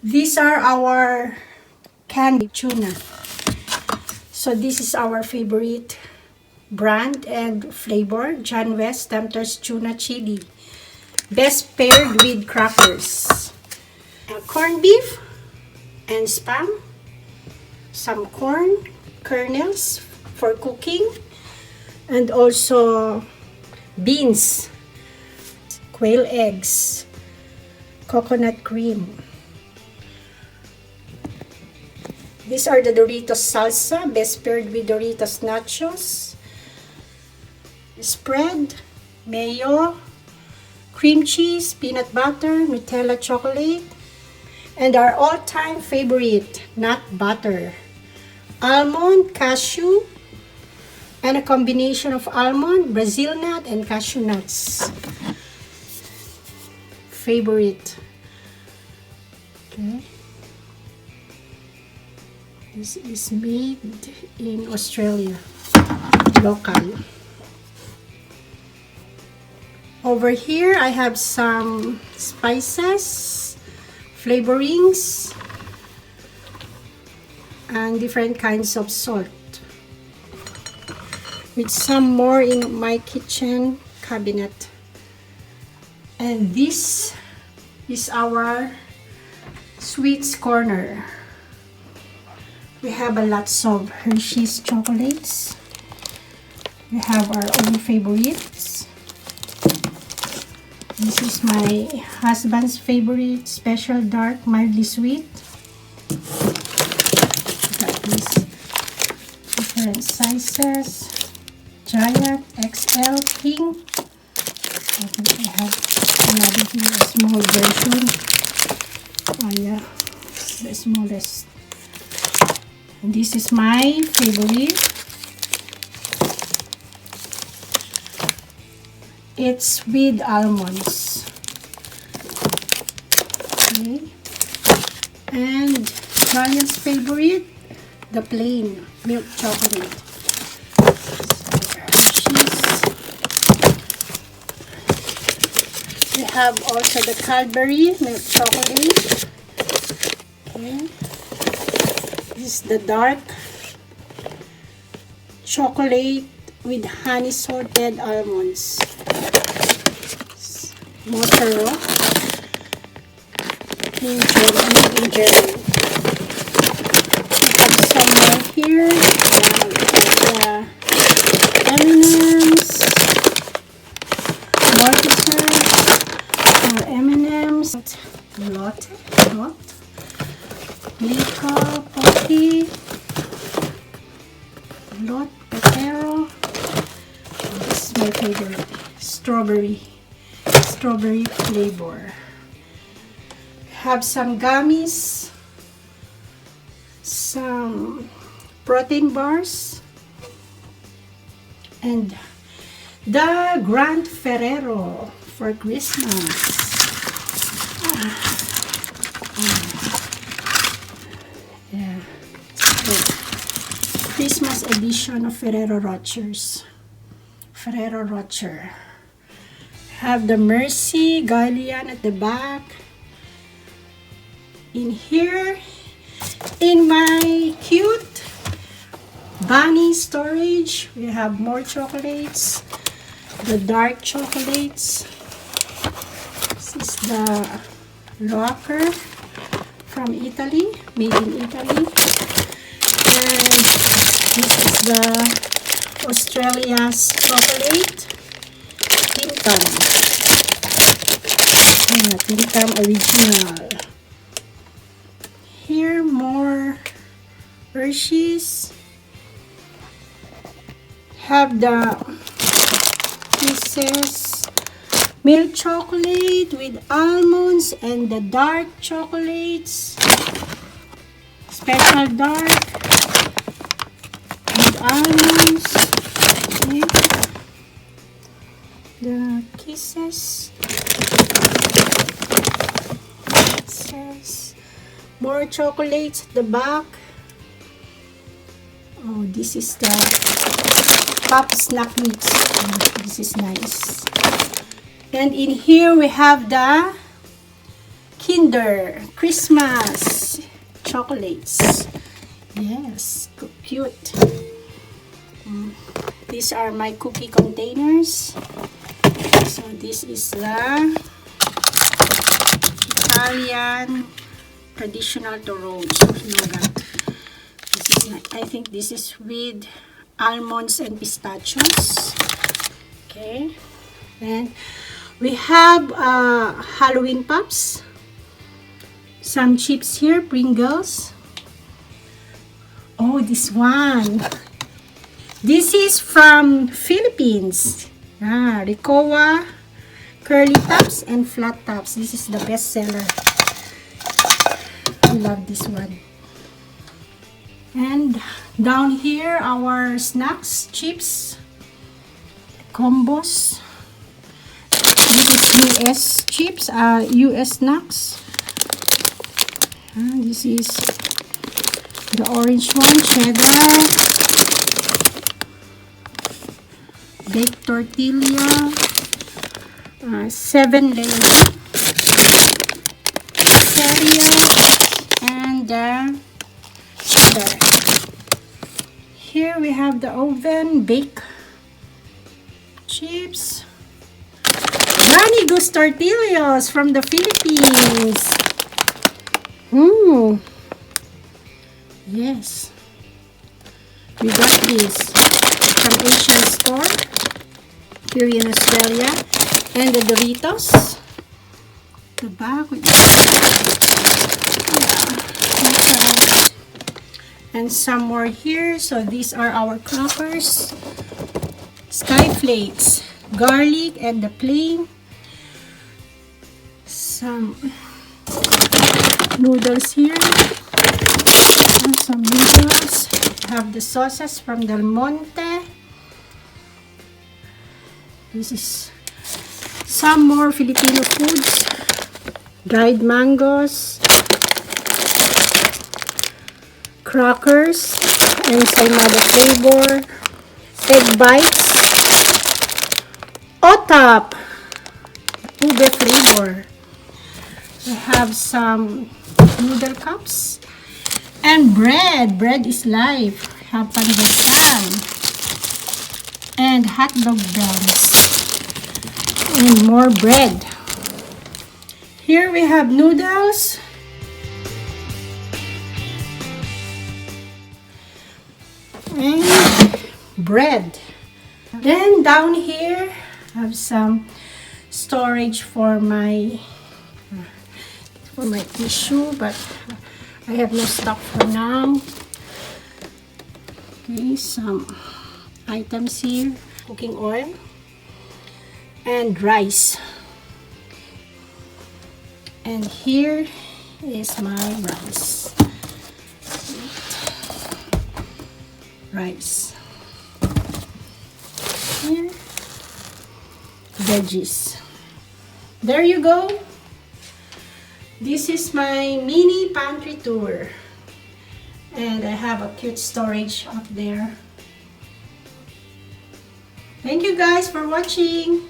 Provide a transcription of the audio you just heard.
These are our canned tuna. So this is our favorite brand and flavor, John West Tempter's Tuna Chili. Best paired with crackers. Corned beef and spam. Some corn kernels for cooking. And also beans, quail eggs, coconut cream. These are the Doritos salsa, best paired with Doritos nachos. Spread, mayo, cream cheese, peanut butter, Nutella chocolate, and our all-time favorite, nut butter. Almond, cashew, and a combination of almond, Brazil nut, and cashew nuts. Favorite. Okay. This is made in Australia. Local. Over here, I have some spices, flavorings, and different kinds of salt. With some more in my kitchen cabinet. And this is our sweets corner. We have a lots of Hershey's chocolates. We have our own favorites. This is my husband's favorite, special dark, mildly sweet. Got these different sizes. Giant, XL, King. I think I have another here, a small version. Oh yeah, it's the smallest. And this is my favorite. It's with almonds. Okay. And Giant's favorite, the plain milk chocolate. We have also the Cadbury milk chocolate. Okay. This is the dark chocolate with honey sorted almonds. Motoro. In jelly. We have some more here. The M&M's. M&M's, Lotte, Milka, Pocky, Lot, Potero. This is my favorite, strawberry flavor. Have some gummies, some protein bars, and the Grand Ferrero for Christmas. Yeah, Christmas edition of Ferrero Rochers. Ferrero Rocher. Have the Mercy Galleon at the back. In here, in my cute bunny storage, we have more chocolates. The dark chocolates. This is the rocker from Italy, made in Italy. And this is the Australia's chocolate, Tim Tam. Tim Tam original. Here, more Hershey's. Have the Kisses milk chocolate with almonds and the dark chocolates. Special dark with almonds. Okay. The Kisses. More chocolates at the back. Oh, this is the pop snack mix. Oh, this is nice. And in here we have the Kinder Christmas chocolates. Yes, cute. These are my cookie containers. So this is the Italian traditional to roast nougat. I think this is with almonds and pistachios. Okay, and we have Halloween Pops, some chips here, Pringles. Oh, this one. This is from Philippines. Ricoa, curly tops, and flat tops. This is the best seller. I love this one. And down here, our snacks, chips, combos. This is US chips, US snacks. This is the orange one, cheddar, baked tortilla, 7-layer cereal, and cheddar. Here we have the oven bake chips. Granny Goose tortillas from the Philippines. Yes. We got this from Asian store here in Australia. And the Doritos. The bag with and some more here. So these are our crackers, sky flakes, garlic, and the plain. Some noodles here, and some noodles. Have the sauces from Del Monte. This is some more Filipino foods, dried mangoes, crackers, ensaymada flavor, egg bites, otap, ube flavor. We have some noodle cups and bread. Bread is life. Have pandesal and hot dog buns and more bread. Here we have noodles. And bread. Then down here I have some storage for my tissue, but I have no stock for now. Okay, some items here, cooking oil and rice. And here is my rice. Here, veggies. There you go. This is my mini pantry tour. And I have a cute storage up there. Thank you guys for watching.